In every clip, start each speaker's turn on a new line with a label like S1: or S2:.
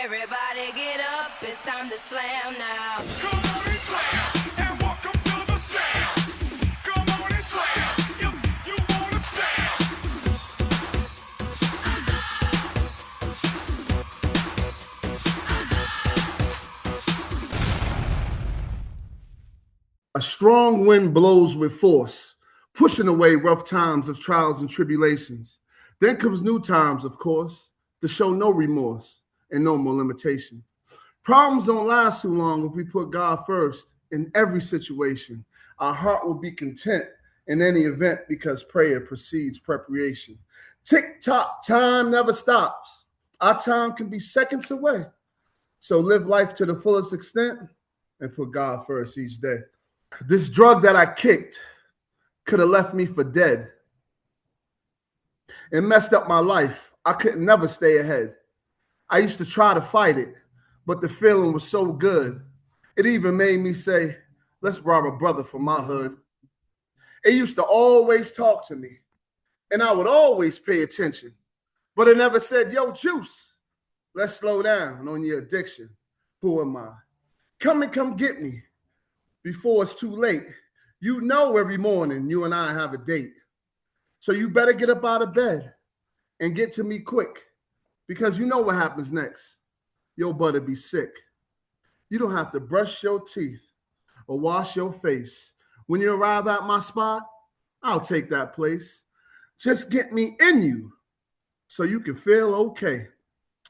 S1: Everybody get up, it's time to slam now.
S2: Come on and slam, and welcome to the jam. Come on and slam, if you wanna jam.
S3: A strong wind blows with force, pushing away rough times of trials and tribulations. Then comes new times, of course, to show no remorse and no more limitation. Problems don't last too long if we put God first in every situation. Our heart will be content in any event because prayer precedes preparation. Tick-tock, time never stops. Our time can be seconds away. So live life to the fullest extent and put God first each day. This drug that I kicked could have left me for dead. It messed up my life. I could never stay ahead. I used to try to fight it, but the feeling was so good. It even made me say, let's rob a brother from my hood. It used to always talk to me, and I would always pay attention. But it never said, yo, Juice, let's slow down on your addiction. Who am I? Come get me before it's too late. You know every morning you and I have a date. So you better get up out of bed and get to me quick, because you know what happens next. Your butt'll be sick. You don't have to brush your teeth or wash your face. When you arrive at my spot, I'll take that place. Just get me in you so you can feel okay.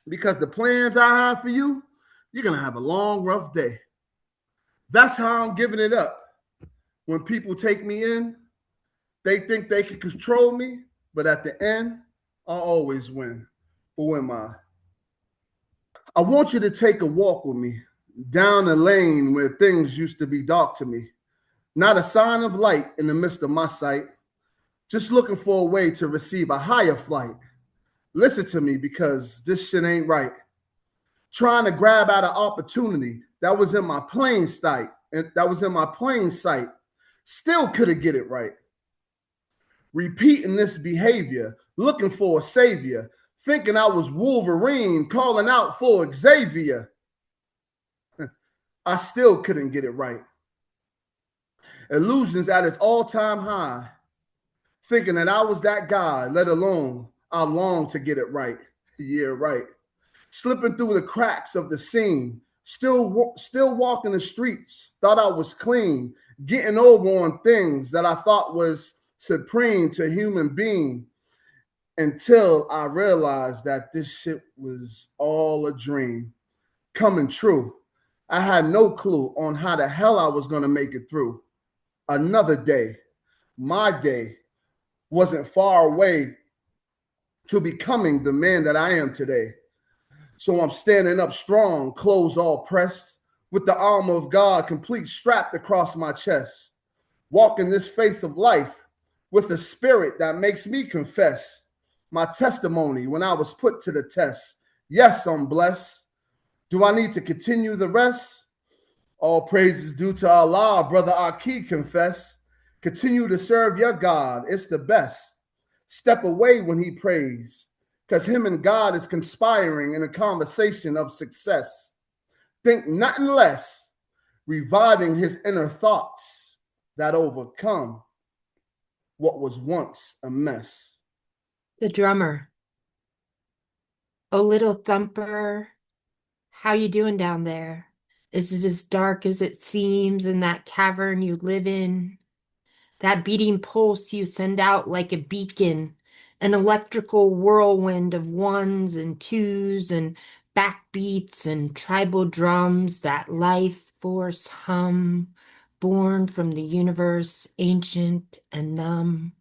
S3: Because the plans I have for you, you're going to have a long, rough day. That's how I'm giving it up. When people take me in, they think they can control me, but at the end, I'll always win. Who am I? I want you to take a walk with me down a lane where things used to be dark to me. Not a sign of light in the midst of my sight. Just looking for a way to receive a higher flight. Listen to me, because this shit ain't right. Trying to grab at an opportunity that was in my plain sight, still couldn't get it right. Repeating this behavior, looking for a savior, thinking I was Wolverine, calling out for Xavier. I still couldn't get it right. Illusions at its all-time high, thinking that I was that guy, let alone I long to get it right. Yeah, right. Slipping through the cracks of the scene, still walking the streets, thought I was clean, getting over on things that I thought was supreme to human being, until I realized that this shit was all a dream coming true. I had no clue on how the hell I was going to make it through. Another day, my day, wasn't far away to becoming the man that I am today. So I'm standing up strong, clothes all pressed, with the armor of God complete strapped across my chest, walking this face of life with a spirit that makes me confess my testimony when I was put to the test. Yes, I'm blessed. Do I need to continue the rest? All praises due to Allah, brother Aki, confess. Continue to serve your God, it's the best. Step away when he prays, because him and God is conspiring in a conversation of success. Think nothing less, reviving his inner thoughts that overcome what was once a mess.
S4: The drummer. Oh, little thumper, how you doing down there? Is it as dark as it seems in that cavern you live in? That beating pulse you send out like a beacon, an electrical whirlwind of ones and twos and backbeats and tribal drums, that life force hum, born from the universe, ancient and numb.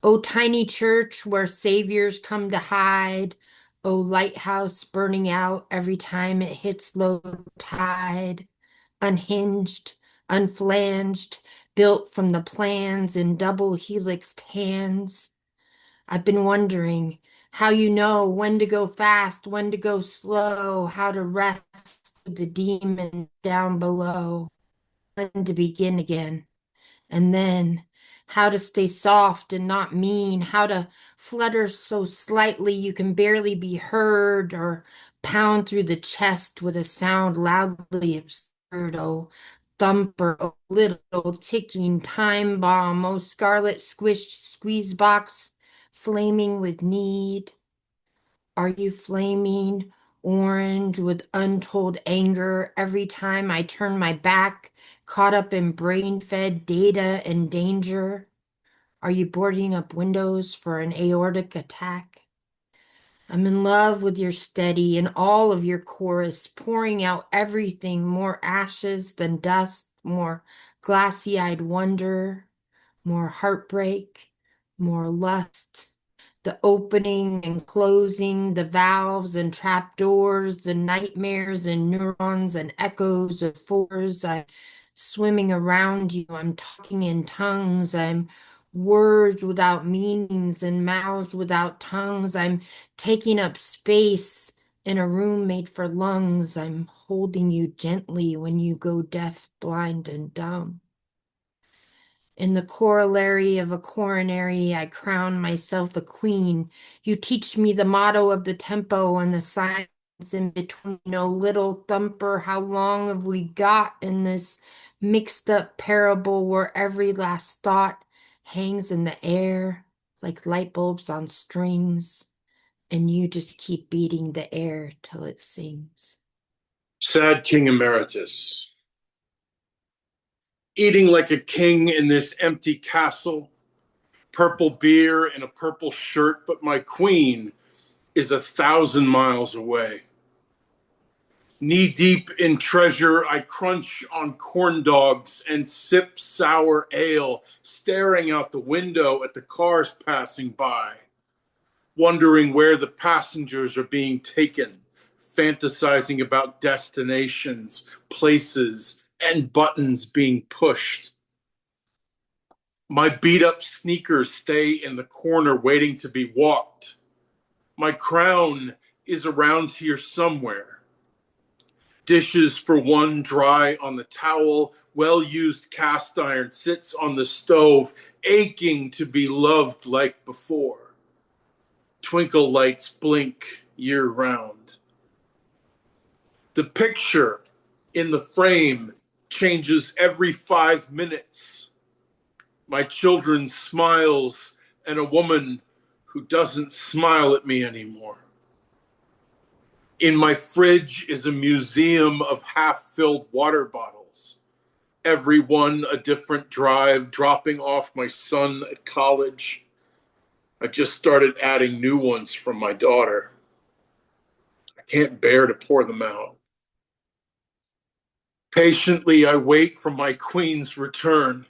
S4: O tiny church where saviors come to hide, O lighthouse burning out every time it hits low tide, unhinged, unflanged, built from the plans in double helixed hands. I've been wondering how you know when to go fast, when to go slow, how to rest with the demon down below, when to begin again. And then how to stay soft and not mean, how to flutter so slightly you can barely be heard, or pound through the chest with a sound loudly absurd. Oh, thumper, oh, little ticking time bomb, oh, scarlet squished squeeze box, flaming with need. Are you flaming orange with untold anger every time I turn my back, caught up in brain-fed data and danger? Are you boarding up windows for an aortic attack? I'm in love with your steady and all of your chorus, pouring out everything, more ashes than dust, more glassy-eyed wonder, more heartbreak, more lust. The opening and closing, the valves and trapdoors, the nightmares and neurons and echoes of fours. I'm swimming around you. I'm talking in tongues. I'm words without meanings and mouths without tongues. I'm taking up space in a room made for lungs. I'm holding you gently when you go deaf, blind, and dumb. In the corollary of a coronary, I crown myself a queen. You teach me the motto of the tempo and the signs in between. Oh, little thumper, how long have we got in this mixed up parable where every last thought hangs in the air like light bulbs on strings, and you just keep beating the air till it sings?
S5: Sad King Emeritus. Eating like a king in this empty castle, purple beer and a purple shirt, but my queen is 1,000 miles away. Knee deep in treasure, I crunch on corn dogs and sip sour ale, staring out the window at the cars passing by, wondering where the passengers are being taken, fantasizing about destinations, places, and buttons being pushed. My beat up sneakers stay in the corner waiting to be walked. My crown is around here somewhere. Dishes for one dry on the towel, well-used cast iron sits on the stove, aching to be loved like before. Twinkle lights blink year-round. The picture in the frame changes every 5 minutes. My children's smiles and a woman who doesn't smile at me anymore. In my fridge is a museum of half-filled water bottles, every one a different drive, dropping off my son at college. I just started adding new ones from my daughter. I can't bear to pour them out. Patiently, I wait for my queen's return,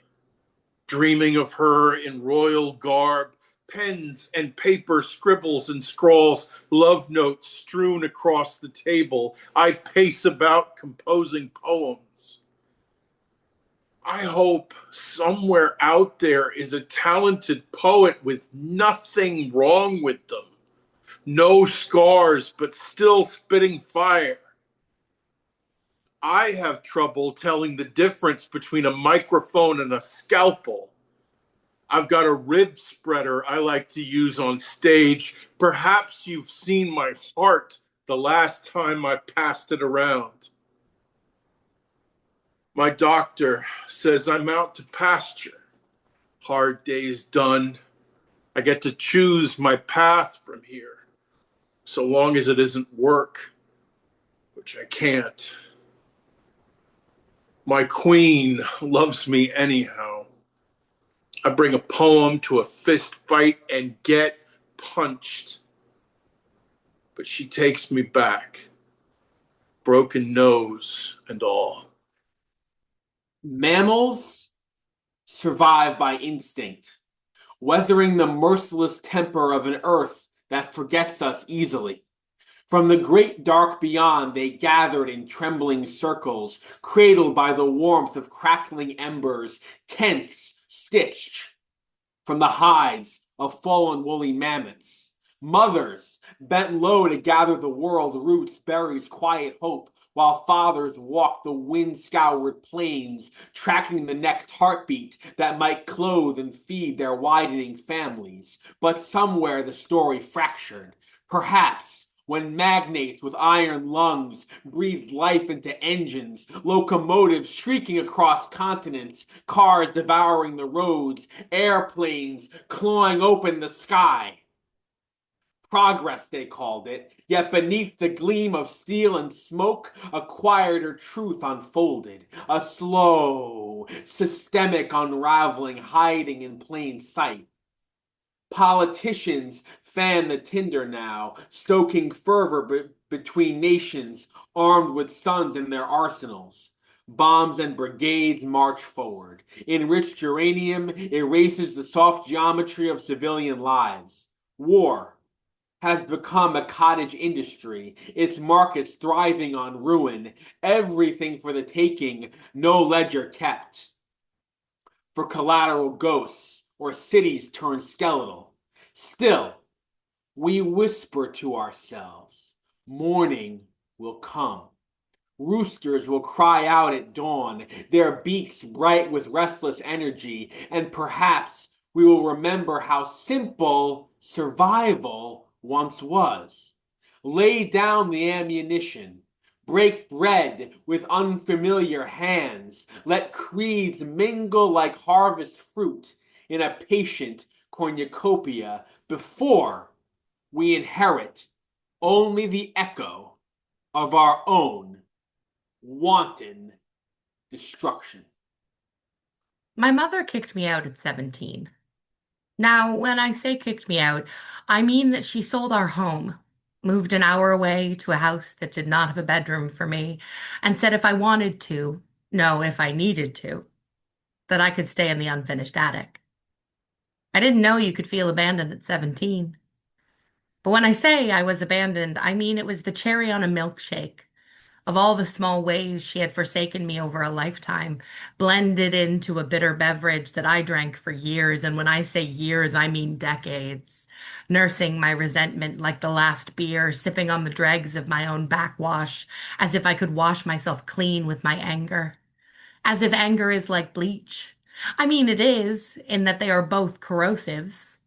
S5: dreaming of her in royal garb, pens and paper, scribbles and scrawls, love notes strewn across the table. I pace about composing poems. I hope somewhere out there is a talented poet with nothing wrong with them, no scars, but still spitting fire. I have trouble telling the difference between a microphone and a scalpel. I've got a rib spreader I like to use on stage. Perhaps you've seen my heart the last time I passed it around. My doctor says I'm out to pasture. Hard days done. I get to choose my path from here, so long as it isn't work, which I can't. My queen loves me anyhow. I bring a poem to a fist fight and get punched. But she takes me back, broken nose and all.
S6: Mammals survive by instinct, weathering the merciless temper of an earth that forgets us easily. From the great dark beyond, they gathered in trembling circles, cradled by the warmth of crackling embers, tents stitched from the hides of fallen woolly mammoths. Mothers bent low to gather the world, roots, berries, quiet hope, while fathers walked the wind-scoured plains, tracking the next heartbeat that might clothe and feed their widening families. But somewhere the story fractured. Perhaps when magnates with iron lungs breathed life into engines, locomotives shrieking across continents, cars devouring the roads, airplanes clawing open the sky. Progress, they called it, yet beneath the gleam of steel and smoke, a quieter truth unfolded, a slow, systemic unraveling hiding in plain sight. Politicians fan the tinder now, stoking fervor between nations armed with suns in their arsenals. Bombs and brigades march forward. Enriched uranium erases the soft geometry of civilian lives. War has become a cottage industry, its markets thriving on ruin, everything for the taking, no ledger kept. For collateral ghosts or cities turned skeletal. Still, we whisper to ourselves, morning will come. Roosters will cry out at dawn, their beaks bright with restless energy, and perhaps we will remember how simple survival once was. Lay down the ammunition. Break bread with unfamiliar hands. Let creeds mingle like harvest fruit in a patient cornucopia before we inherit only the echo of our own wanton destruction.
S4: My mother kicked me out at 17. Now, when I say kicked me out, I mean that she sold our home, moved an hour away to a house that did not have a bedroom for me, and said if I wanted to, no, if I needed to, that I could stay in the unfinished attic. I didn't know you could feel abandoned at 17. But when I say I was abandoned, I mean it was the cherry on a milkshake. Of all the small ways she had forsaken me over a lifetime, blended into a bitter beverage that I drank for years, and when I say years, I mean decades, nursing my resentment like the last beer, sipping on the dregs of my own backwash, as if I could wash myself clean with my anger. As if anger is like bleach. I mean, it is, in that they are both corrosives,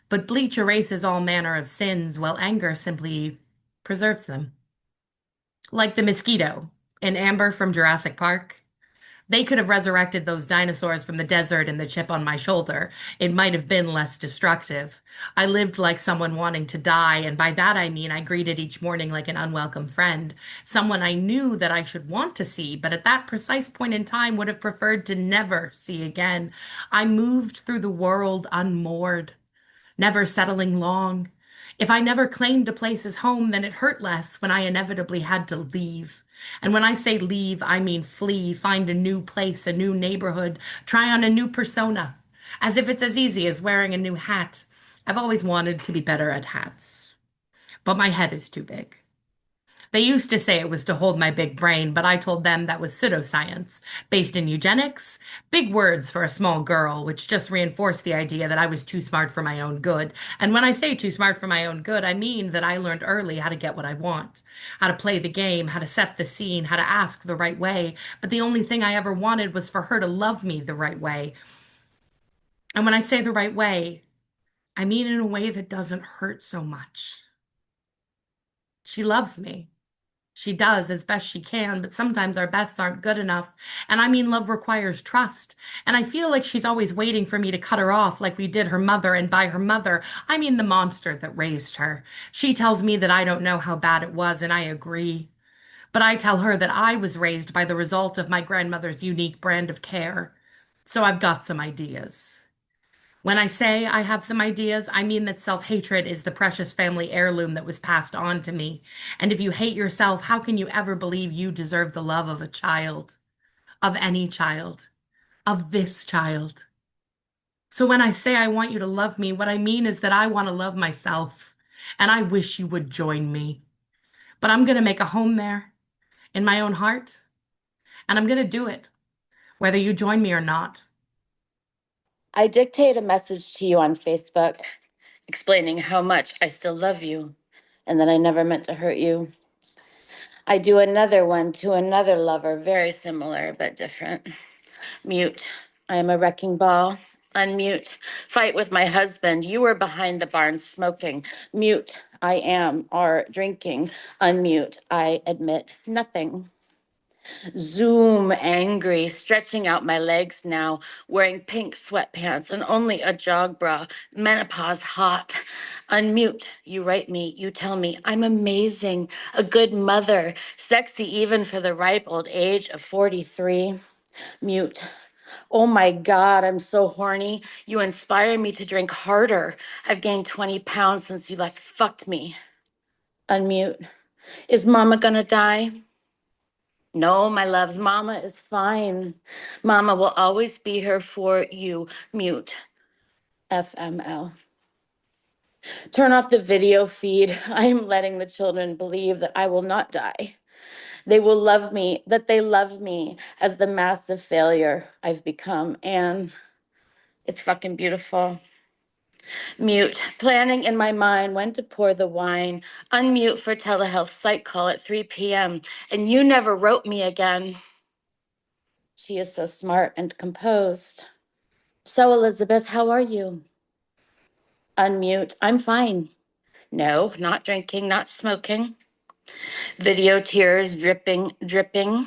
S4: but bleach erases all manner of sins, while anger simply preserves them. Like the mosquito in Amber from Jurassic Park. They could have resurrected those dinosaurs from the desert and the chip on my shoulder. It might have been less destructive. I lived like someone wanting to die, and by that I mean I greeted each morning like an unwelcome friend, someone I knew that I should want to see, but at that precise point in time would have preferred to never see again. I moved through the world unmoored, never settling long. If I never claimed a place as home, then it hurt less when I inevitably had to leave. And when I say leave, I mean flee, find a new place, a new neighborhood, try on a new persona, as if it's as easy as wearing a new hat. I've always wanted to be better at hats, but my head is too big. They used to say it was to hold my big brain, but I told them that was pseudoscience, based in eugenics, big words for a small girl, which just reinforced the idea that I was too smart for my own good. And when I say too smart for my own good, I mean that I learned early how to get what I want, how to play the game, how to set the scene, how to ask the right way. But the only thing I ever wanted was for her to love me the right way. And when I say the right way, I mean in a way that doesn't hurt so much. She loves me. She does as best she can, but sometimes our bests aren't good enough. And I mean, love requires trust. And I feel like she's always waiting for me to cut her off like we did her mother. And by her mother, I mean the monster that raised her. She tells me that I don't know how bad it was, and I agree. But I tell her that I was raised by the result of my grandmother's unique brand of care. So I've got some ideas. When I say I have some ideas, I mean that self-hatred is the precious family heirloom that was passed on to me. And if you hate yourself, how can you ever believe you deserve the love of a child? Of any child? Of this child? So when I say I want you to love me, what I mean is that I want to love myself. And I wish you would join me. But I'm going to make a home there, in my own heart. And I'm going to do it, whether you join me or not.
S7: I dictate a message to you on Facebook explaining how much I still love you and that I never meant to hurt you. I do another one to another lover, very similar but different. Mute. I am a wrecking ball. Unmute. Fight with my husband. You were behind the barn smoking. Mute. I am. Are drinking. Unmute. I admit nothing. Zoom. Angry. Stretching out my legs now. Wearing pink sweatpants and only a jog bra. Menopause hot. Unmute. You write me. You tell me I'm amazing. A good mother. Sexy even for the ripe old age of 43. Mute. Oh my God, I'm so horny. You inspire me to drink harder. I've gained 20 pounds since you last fucked me. Unmute. Is mama gonna die? No, my loves, mama is fine. Mama will always be here for you. Mute. FML. Turn off the video feed. I am letting the children believe that I will not die. They will love me, that they love me as the massive failure I've become. And it's fucking beautiful. Mute. Planning in my mind when to pour the wine. Unmute for telehealth psych call at 3 p.m. And you never wrote me again. She is so smart and composed. So, Elisabeth, how are you? Unmute. I'm fine. No, not drinking, not smoking. Video tears dripping, dripping.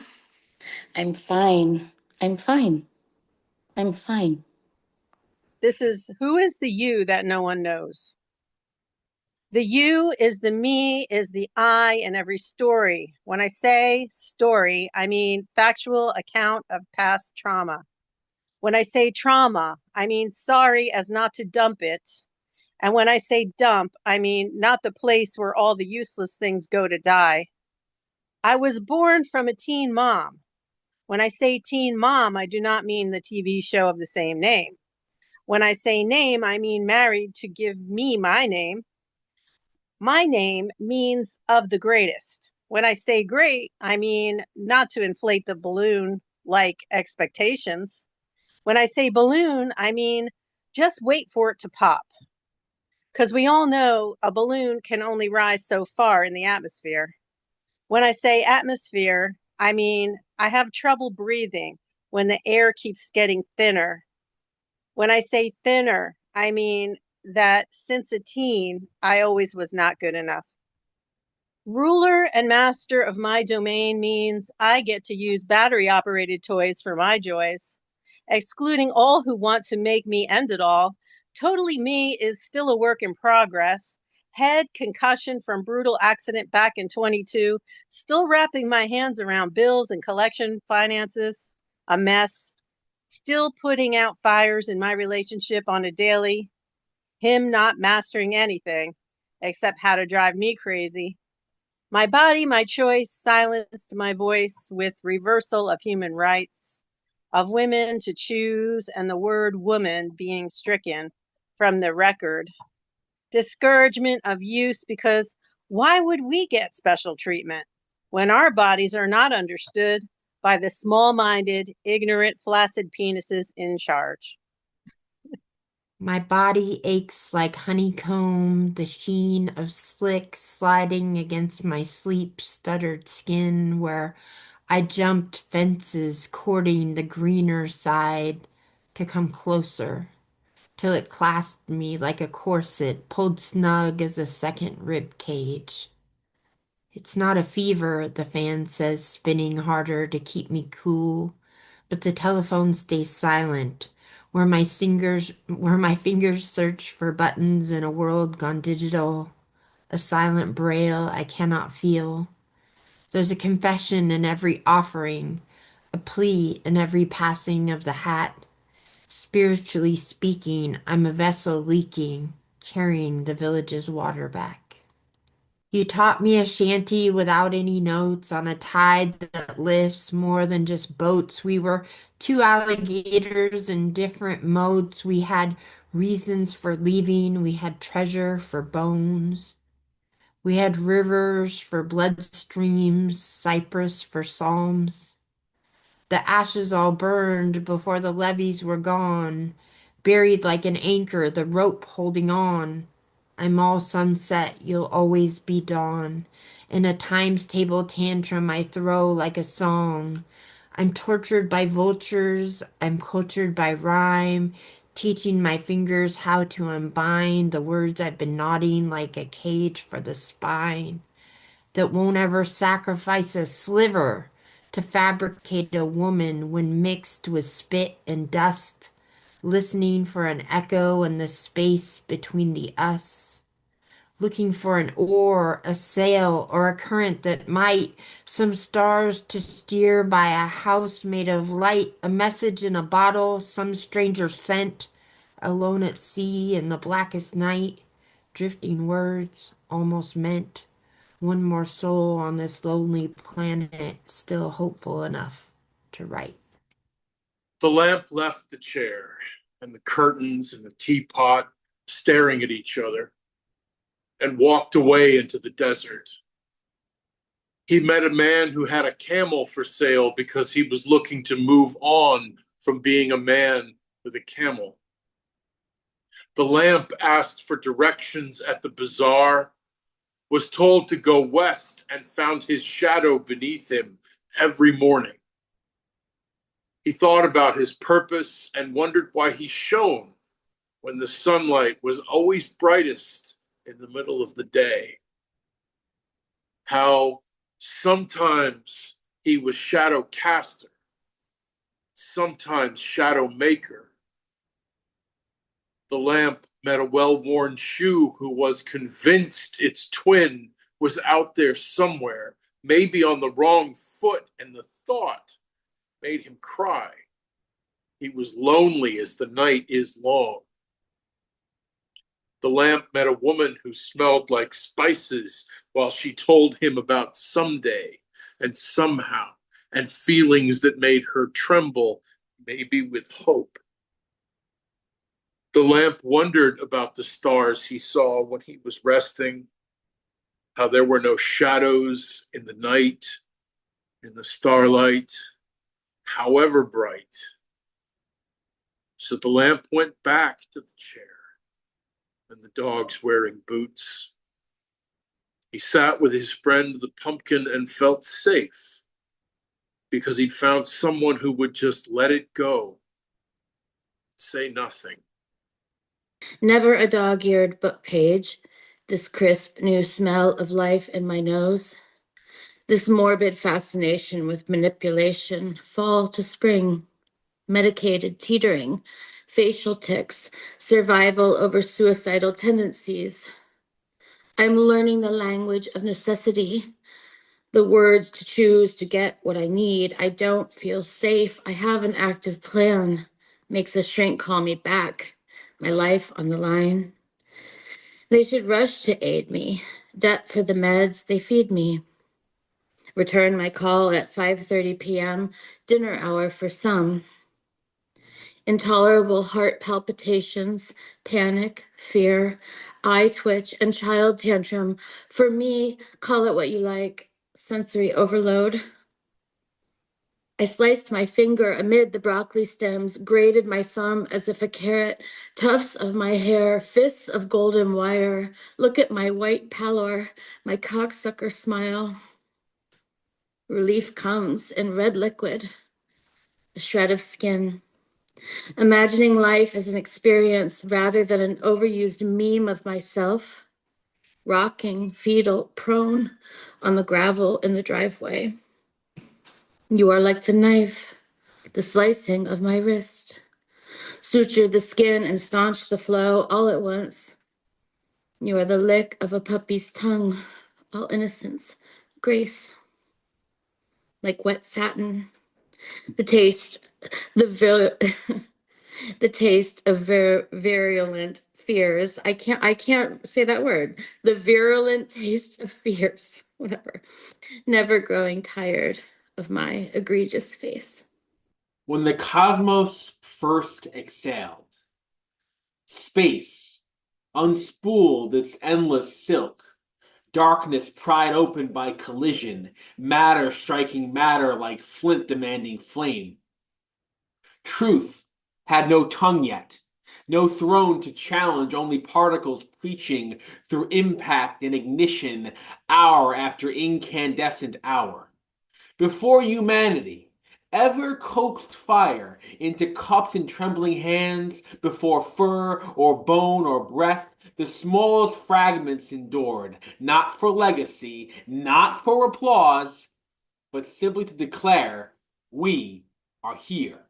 S7: I'm fine. I'm fine. I'm fine.
S8: This is who is the you that no one knows? The you is the me, is the I in every story. When I say story, I mean factual account of past trauma. When I say trauma, I mean sorry as not to dump it. And when I say dump, I mean not the place where all the useless things go to die. I was born from a teen mom. When I say teen mom, I do not mean the TV show of the same name. When I say name, I mean married to give me my name. My name means of the greatest. When I say great, I mean not to inflate the balloon like expectations. When I say balloon, I mean just wait for it to pop. Because we all know a balloon can only rise so far in the atmosphere. When I say atmosphere, I mean I have trouble breathing when the air keeps getting thinner. When I say thinner, I mean that since a teen, I always was not good enough. Ruler and master of my domain means I get to use battery operated toys for my joys. Excluding all who want to make me end it all, totally me is still a work in progress. Head concussion from brutal accident back in 22, still wrapping my hands around bills and collection finances, a mess. Still putting out fires in my relationship on a daily, him not mastering anything except how to drive me crazy. My body, my choice, silenced my voice with reversal of human rights, of women to choose, and the word woman being stricken from the record. Discouragement of use because why would we get special treatment when our bodies are not understood by the small-minded, ignorant, flaccid penises in charge?
S4: My body aches like honeycomb, the sheen of slick sliding against my sleep-stuttered skin where I jumped fences courting the greener side to come closer, till it clasped me like a corset pulled snug as a second rib cage. It's not a fever, the fan says, spinning harder to keep me cool, but the telephone stays silent, where my fingers search for buttons in a world gone digital, a silent braille I cannot feel. There's a confession in every offering, a plea in every passing of the hat. Spiritually speaking, I'm a vessel leaking, carrying the village's water back. You taught me a shanty without any notes on a tide that lifts more than just boats. We were two alligators in different modes. We had reasons for leaving. We had treasure for bones. We had rivers for bloodstreams, cypress for psalms. The ashes all burned before the levees were gone, buried like an anchor, the rope holding on. I'm all sunset, you'll always be dawn. In a times table tantrum I throw like a song. I'm tortured by vultures, I'm cultured by rhyme, teaching my fingers how to unbind the words I've been knotting like a cage for the spine that won't ever sacrifice a sliver to fabricate a woman when mixed with spit and dust, listening for an echo in the space between the us, looking for an oar, a sail, or a current that might, some stars to steer by a house made of light, a message in a bottle some stranger sent, alone at sea in the blackest night, drifting words almost meant. One more soul on this lonely planet, still hopeful enough to write.
S5: The lamp left the chair and the curtains and the teapot staring at each other and walked away into the desert. He met a man who had a camel for sale because he was looking to move on from being a man with a camel. The lamp asked for directions at the bazaar, was told to go west, and found his shadow beneath him every morning. He thought about his purpose and wondered why he shone when the sunlight was always brightest in the middle of the day. How sometimes he was shadow caster, sometimes shadow maker. The lamp met a well-worn shoe who was convinced its twin was out there somewhere, maybe on the wrong foot, and the thought made him cry. He was lonely as the night is long. The lamp met a woman who smelled like spices while she told him about someday and somehow and feelings that made her tremble, maybe with hope. The lamp wondered about the stars he saw when he was resting, how there were no shadows in the night, in the starlight, however bright. So the lamp went back to the chair and the dogs wearing boots. He sat with his friend the pumpkin and felt safe because he'd found someone who would just let it go, say nothing.
S7: Never a dog-eared book page, this crisp new smell of life in my nose, this morbid fascination with manipulation, fall to spring, medicated teetering, facial tics, survival over suicidal tendencies. I'm learning the language of necessity, the words to choose to get what I need. I don't feel safe. I have an active plan. Makes a shrink call me back. My life on the line. They should rush to aid me. Debt for the meds they feed me. Return my call at 5:30 p.m., dinner hour for some. Intolerable heart palpitations, panic, fear, eye twitch, and child tantrum. For me, call it what you like, sensory overload. I sliced my finger amid the broccoli stems, grated my thumb as if a carrot, tufts of my hair, fists of golden wire. Look at my white pallor, my cocksucker smile. Relief comes in red liquid, a shred of skin. Imagining life as an experience rather than an overused meme of myself, rocking, fetal, prone on the gravel in the driveway. You are like the knife, the slicing of my wrist. Suture the skin and staunch the flow all at once. You are the lick of a puppy's tongue, all innocence, grace. Like wet satin, the taste, the taste of virulent fears. I can't say that word. The virulent taste of fears, whatever. Never growing tired of my egregious face.
S6: When the cosmos first exhaled, space unspooled its endless silk, darkness pried open by collision, matter striking matter like flint demanding flame. Truth had no tongue yet, no throne to challenge, only particles preaching through impact and ignition, hour after incandescent hour. Before humanity, Ever coaxed fire into cupped and trembling hands before fur or bone or breath, the smallest fragments endured, not for legacy, not for applause, but simply to declare, we are here.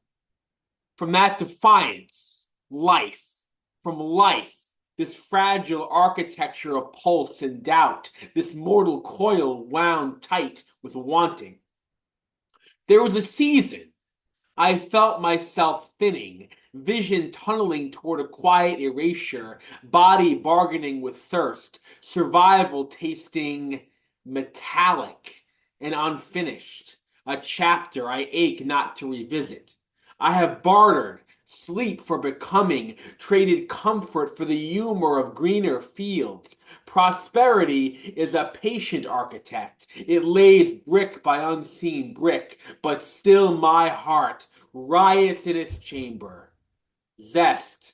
S6: From that defiance, life, from life, this fragile architecture of pulse and doubt, this mortal coil wound tight with wanting. There was a season I felt myself thinning, vision tunneling toward a quiet erasure, body bargaining with thirst, survival tasting metallic and unfinished, a chapter I ache not to revisit. I have bartered sleep for becoming, traded comfort for the humor of greener fields. Prosperity is a patient architect. It lays brick by unseen brick, but still my heart riots in its chamber. Zest,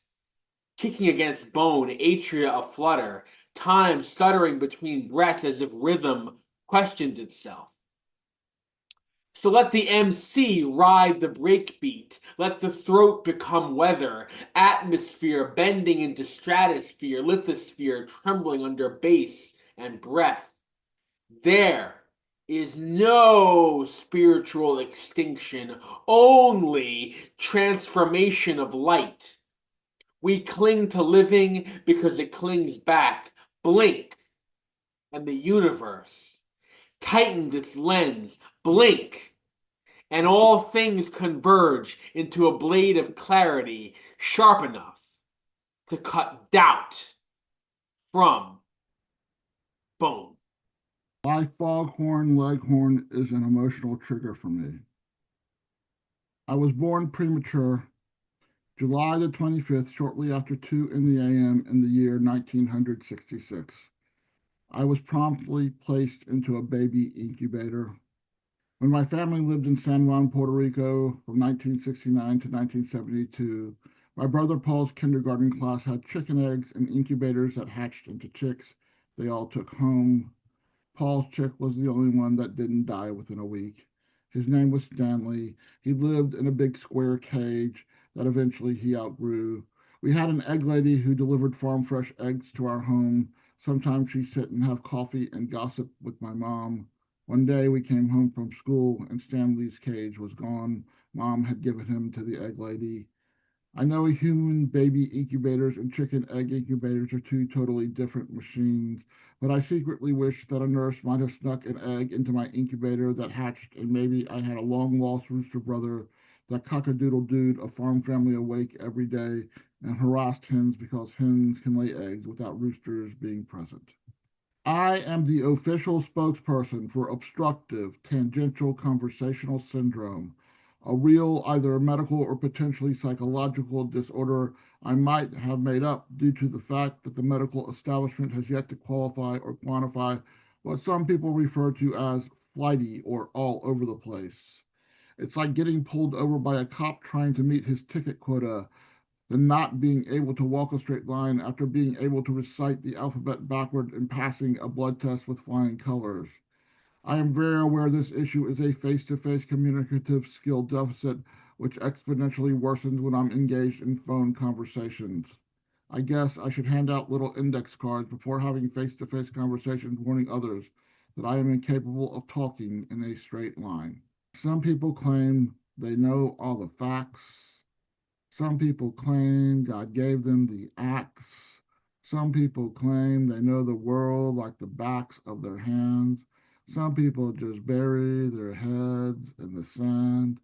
S6: kicking against bone, atria aflutter, time stuttering between breaths as if rhythm questions itself. So let the MC ride the breakbeat. Let the throat become weather. Atmosphere bending into stratosphere. Lithosphere trembling under bass and breath. There is no spiritual extinction, only transformation of light. We cling to living because it clings back. Blink, and the universe tightens its lens. Blink, and all things converge into a blade of clarity sharp enough to cut doubt from bone.
S9: My foghorn leghorn is an emotional trigger for me. I was born premature, July the 25th, shortly after 2 in the a.m. in the year 1966. I was promptly placed into a baby incubator. When my family lived in San Juan, Puerto Rico from 1969 to 1972, my brother Paul's kindergarten class had chicken eggs in incubators that hatched into chicks they all took home. Paul's chick was the only one that didn't die within a week. His name was Stanley. He lived in a big square cage that eventually he outgrew. We had an egg lady who delivered farm fresh eggs to our home. Sometimes she'd sit and have coffee and gossip with my mom. One day we came home from school and Stanley's cage was gone. Mom had given him to the egg lady. I know human baby incubators and chicken egg incubators are two totally different machines, but I secretly wish that a nurse might have snuck an egg into my incubator that hatched, and maybe I had a long-lost rooster brother that cock-a-doodle-dooed a farm family awake every day and harassed hens because hens can lay eggs without roosters being present. I am the official spokesperson for obstructive tangential conversational syndrome, a real either medical or potentially psychological disorder I might have made up due to the fact that the medical establishment has yet to qualify or quantify what some people refer to as flighty or all over the place. It's like getting pulled over by a cop trying to meet his ticket quota, than not being able to walk a straight line after being able to recite the alphabet backward and passing a blood test with flying colors. I am very aware this issue is a face-to-face communicative skill deficit which exponentially worsens when I'm engaged in phone conversations. I guess I should hand out little index cards before having face-to-face conversations warning others that I am incapable of talking in a straight line. Some people claim they know all the facts. Some people claim God gave them the axe. Some people claim they know the world like the backs of their hands. Some people just bury their heads in the sand.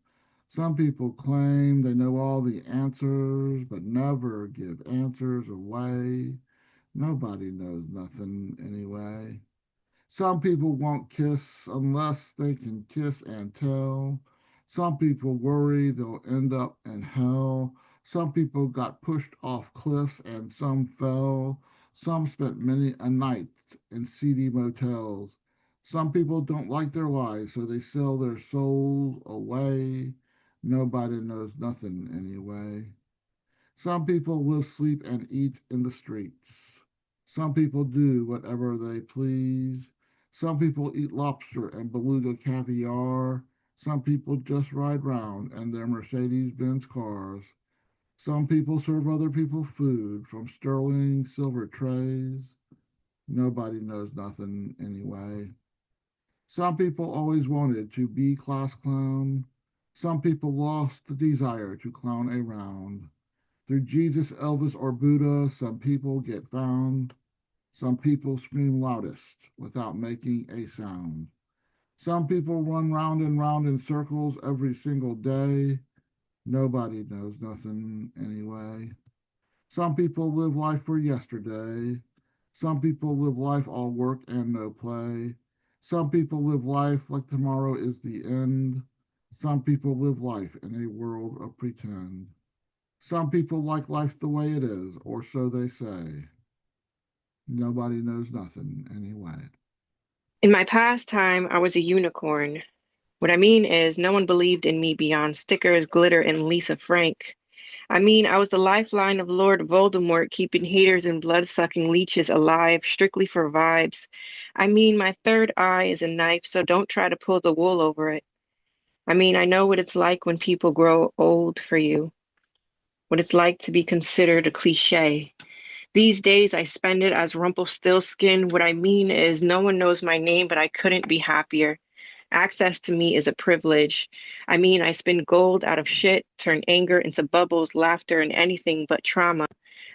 S9: Some people claim they know all the answers, but never give answers away. Nobody knows nothing anyway. Some people won't kiss unless they can kiss and tell. Some people worry they'll end up in hell. Some people got pushed off cliffs and some fell. Some spent many a night in seedy motels. Some people don't like their lives, so they sell their souls away. Nobody knows nothing anyway. Some people live, sleep, and eat in the streets. Some people do whatever they please. Some people eat lobster and beluga caviar. Some people just ride round in their Mercedes-Benz cars. Some people serve other people food from sterling silver trays. Nobody knows nothing anyway. Some people always wanted to be class clown. Some people lost the desire to clown around. Through Jesus, Elvis, or Buddha, some people get found. Some people scream loudest without making a sound. Some people run round and round in circles every single day. Nobody knows nothing anyway. Some people live life for yesterday. Some people live life all work and no play. Some people live life like tomorrow is the end. Some people live life in a world of pretend. Some people like life the way it is, or so they say. Nobody knows nothing anyway.
S10: In my past time, I was a unicorn. What I mean is, no one believed in me beyond stickers, glitter, and Lisa Frank. I mean, I was the lifeline of Lord Voldemort, keeping haters and blood-sucking leeches alive strictly for vibes. I mean, my third eye is a knife, so don't try to pull the wool over it. I mean, I know what it's like when people grow old for you, what it's like to be considered a cliche. These days, I spend it as Rumpelstiltskin. What I mean is, no one knows my name, but I couldn't be happier. Access to me is a privilege. I mean, I spin gold out of shit, turn anger into bubbles, laughter, and anything but trauma.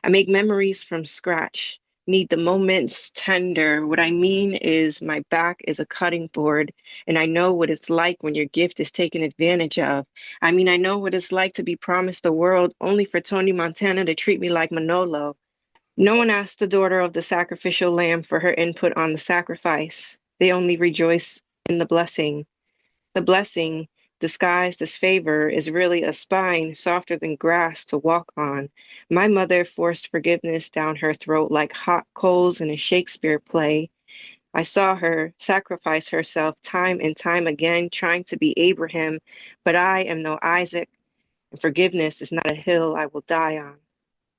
S10: I make memories from scratch. Need the moments tender. What I mean is, my back is a cutting board, and I know what it's like when your gift is taken advantage of. I mean, I know what it's like to be promised the world only for Tony Montana to treat me like Manolo. No one asked the daughter of the sacrificial lamb for her input on the sacrifice. They only rejoice in the blessing. The blessing, disguised as favor, is really a spine softer than grass to walk on. My mother forced forgiveness down her throat like hot coals in a Shakespeare play. I saw her sacrifice herself time and time again, trying to be Abraham, but I am no Isaac, and forgiveness is not a hill I will die on.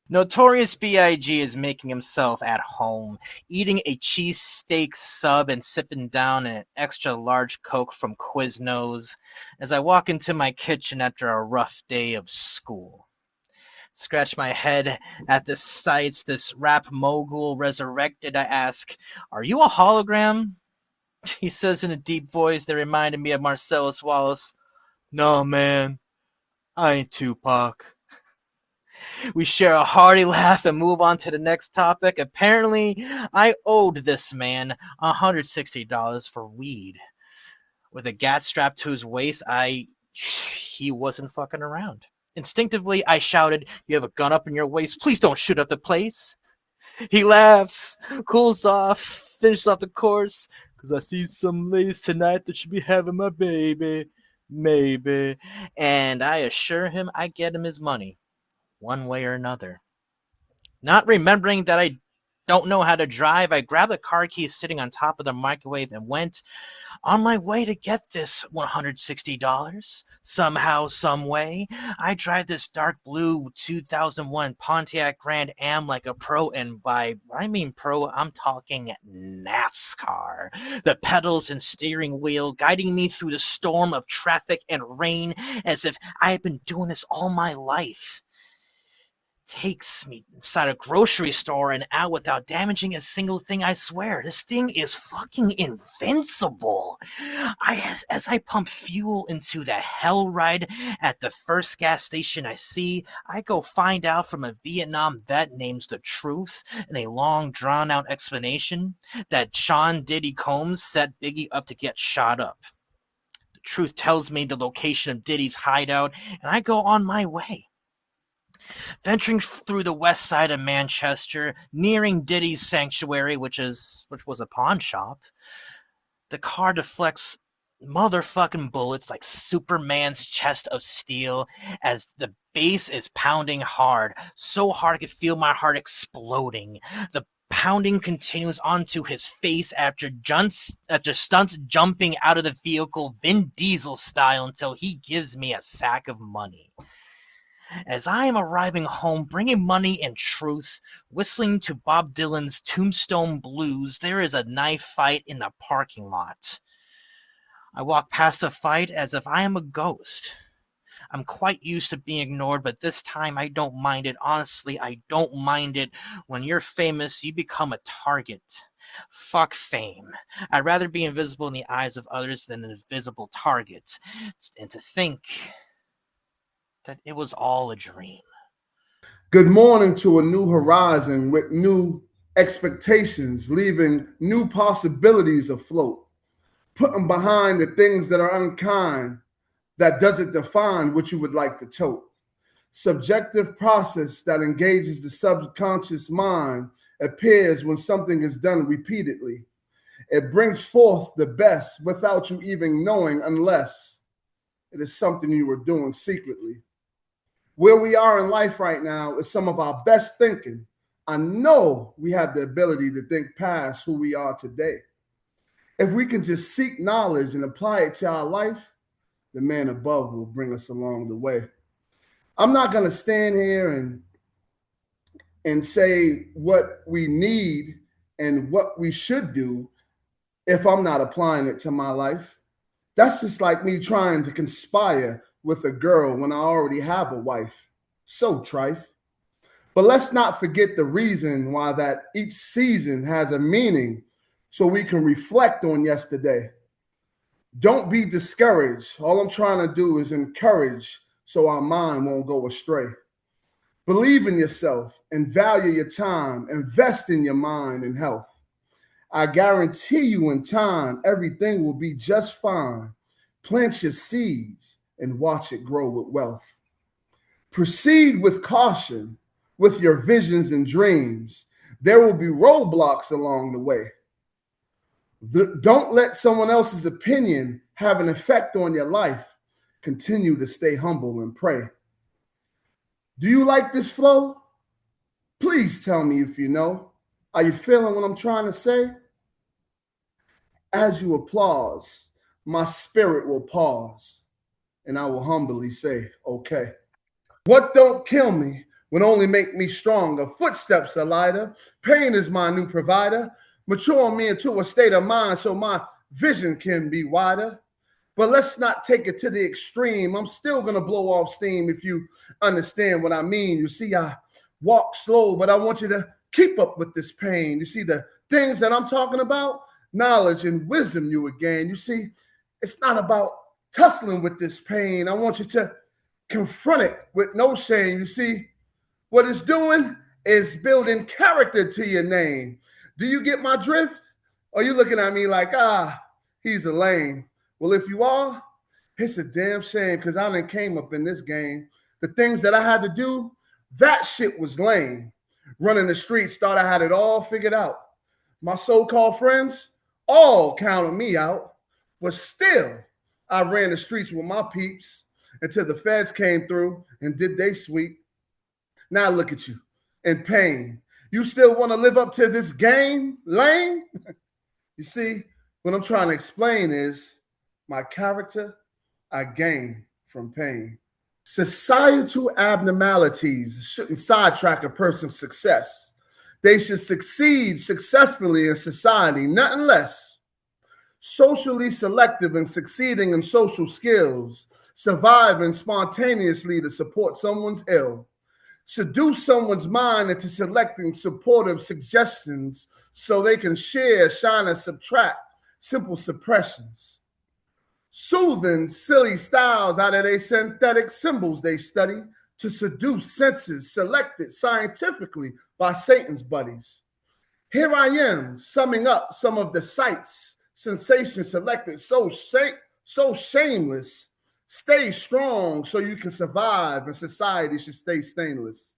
S11: Notorious B.I.G. is making himself at home, eating a cheesesteak sub and sipping down an extra large Coke from Quiznos as I walk into my kitchen after a rough day of school. Scratch my head at the sights this rap mogul resurrected. I ask, "Are you a hologram?" He says in a deep voice that reminded me of Marcellus Wallace, "No, man, I ain't Tupac." We share a hearty laugh and move on to the next topic. Apparently, I owed this man $160 for weed. With a gat strapped to his waist, he wasn't fucking around. Instinctively, I shouted, "You have a gun up in your waist? Please don't shoot up the place." He laughs, cools off, finishes off the course. "'Cause I see some ladies tonight that should be having my baby. Maybe." And I assure him I get him his money, one way or another. Not remembering that I don't know how to drive, I grabbed the car keys sitting on top of the microwave and went on my way to get this $160. Somehow, some way, I drive this dark blue 2001 Pontiac Grand Am like a pro, and by I mean pro, I'm talking NASCAR. The pedals and steering wheel guiding me through the storm of traffic and rain as if I had been doing this all my life. Takes me inside a grocery store and out without damaging a single thing, I swear. This thing is fucking invincible. As I pump fuel into the hell ride at the first gas station I see, I go find out from a Vietnam vet named The Truth in a long drawn-out explanation that Sean Diddy Combs set Biggie up to get shot up. The Truth tells me the location of Diddy's hideout, and I go on my way. Venturing through the west side of Manchester, nearing Diddy's sanctuary, which was a pawn shop, the car deflects motherfucking bullets like Superman's chest of steel as the bass is pounding hard, so hard I could feel my heart exploding. The pounding continues onto his face after stunts jumping out of the vehicle Vin Diesel style until he gives me a sack of money. As I am arriving home, bringing money and truth, whistling to Bob Dylan's Tombstone Blues, there is a knife fight in the parking lot. I walk past the fight as if I am a ghost. I'm quite used to being ignored, but this time I don't mind it. Honestly, I don't mind it. When you're famous, you become a target. Fuck fame. I'd rather be invisible in the eyes of others than an invisible target. And to think that it was all a dream.
S3: Good morning to a new horizon with new expectations, leaving new possibilities afloat, putting behind the things that are unkind, that doesn't define what you would like to tote. Subjective process that engages the subconscious mind appears when something is done repeatedly. It brings forth the best without you even knowing, unless it is something you were doing secretly. Where we are in life right now is some of our best thinking. I know we have the ability to think past who we are today. If we can just seek knowledge and apply it to our life, the man above will bring us along the way. I'm not going to stand here and say what we need and what we should do if I'm not applying it to my life. That's just like me trying to conspire with a girl when I already have a wife. So trite. But let's not forget the reason why that each season has a meaning, so we can reflect on yesterday. Don't be discouraged. All I'm trying to do is encourage so our mind won't go astray. Believe in yourself and value your time. Invest in your mind and health. I guarantee you in time, everything will be just fine. Plant your seeds and watch it grow with wealth. Proceed with caution with your visions and dreams. There will be roadblocks along the way. Don't let someone else's opinion have an effect on your life. Continue to stay humble and pray. Do you like this flow? Please tell me if you know. Are you feeling what I'm trying to say? As you applause, my spirit will pause, and I will humbly say, okay. What don't kill me would only make me stronger. Footsteps are lighter. Pain is my new provider. Mature me into a state of mind so my vision can be wider. But let's not take it to the extreme. I'm still going to blow off steam if you understand what I mean. You see, I walk slow, but I want you to keep up with this pain. You see, the things that I'm talking about, knowledge and wisdom you would gain. You see, it's not about tussling with this pain. I want you to confront it with no shame. You see, what it's doing is building character to your name. Do you get my drift? Or are you looking at me like, he's a lame? Well, if you are, it's a damn shame, because I done came up in this game. The things that I had to do, that shit was lame. Running the streets, thought I had it all figured out. My so-called friends all counted me out, but still, I ran the streets with my peeps until the feds came through and did they sweep. Now look at you, in pain. You still want to live up to this game, lame? You see, what I'm trying to explain is my character I gain from pain. Societal abnormalities shouldn't sidetrack a person's success. They should succeed successfully in society, nothing less. Socially selective and succeeding in social skills, surviving spontaneously to support someone's ill. Seduce someone's mind into selecting supportive suggestions so they can share, shine, and subtract simple suppressions. Soothing silly styles out of their synthetic symbols they study to seduce senses selected scientifically by Satan's buddies. Here I am summing up some of the sights, sensations selected so shameless. Stay strong so you can survive, and society should stay stainless.